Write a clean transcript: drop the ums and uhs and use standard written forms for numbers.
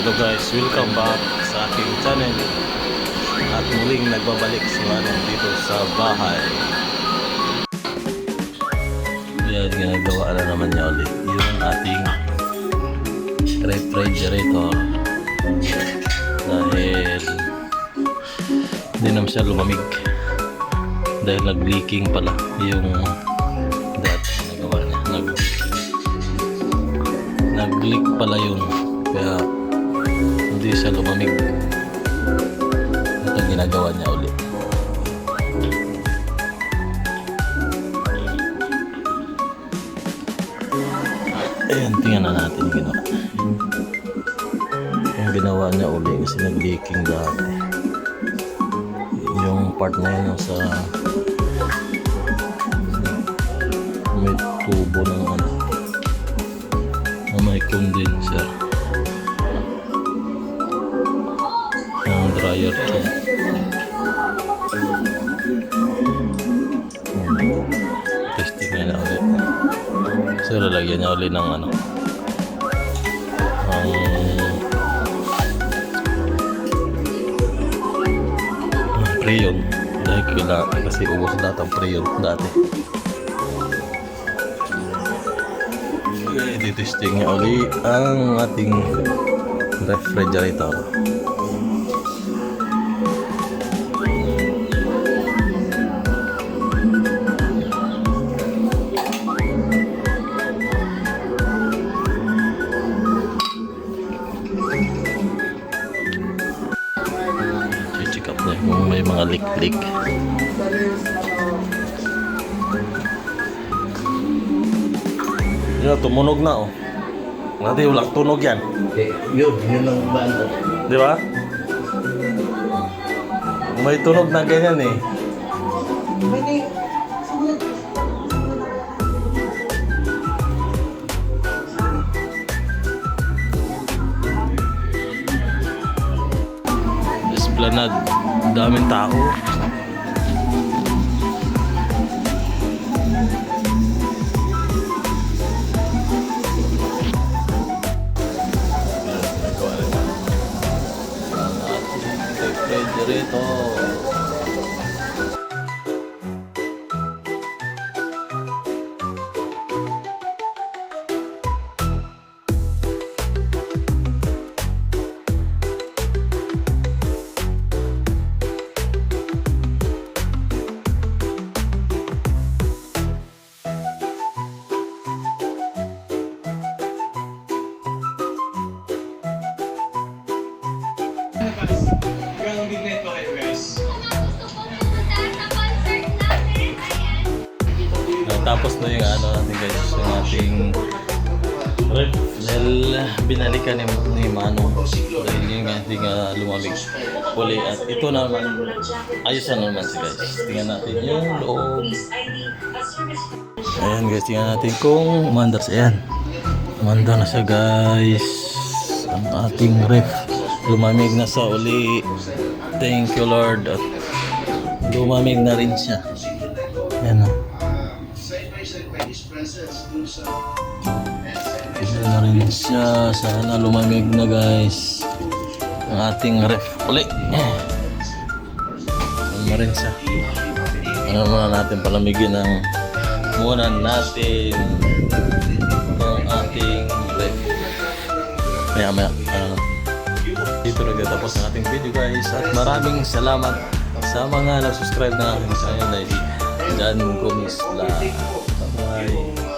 Hello guys, welcome back sa aking channel. At muling nagbabalik si Manong dito sa bahay. Yan, ginagawa na naman niya ulit yung ating refrigerator. Dahil hindi naman siya lumamig. Dahil nag-leaking pala yung dati nagawa niya. Nag-leak pala yun. Kaya hindi siya lumamig. Ito ginagawa niya ulit. Ayan, tingnan na natin yung ginawa. Yung ginawa niya ulit kasi nag-leaking dati. Yung part na yun sa may tubo ng ano na may condenser ng dryer tube. Testing niya na ulit. So lalagyan niya ulit ng ano ang preyon dahil kailangan kasi ubos lahat ang preyon dati. Testing niya ulit ang ating refrigerator. Check up na kung may mga leak-leak. Yan, tumunog na oh. Dati walang tunog yan. Yun ang banda. Di ba? May tunog na ganyan eh. Esplanade, daming tao. Refrigerator. Tapos na yung ano natin guys, yung ating ref dahil binalikan ni Manong dahil yung hindi nga lumamig uli. At ito naman ayos na naman siya guys. Tingnan natin yung loob. Ayan guys, tingnan natin kung umandar siya. Ayan, umandar na siya guys. Ang ating ref lumamig na sa uli. Thank you Lord. At lumamig na rin siya. Ayan o. Ayan na rin siya. Sana lumamig na guys ang ating ref uli. Ayan rin siya. Ano muna natin palamigin ng muna natin ang ating ref. Maya dito nagtatapos ang ating video guys. At maraming salamat sa mga nag-subscribe na aking channel na Jan Gomes Vlog. Bye bye.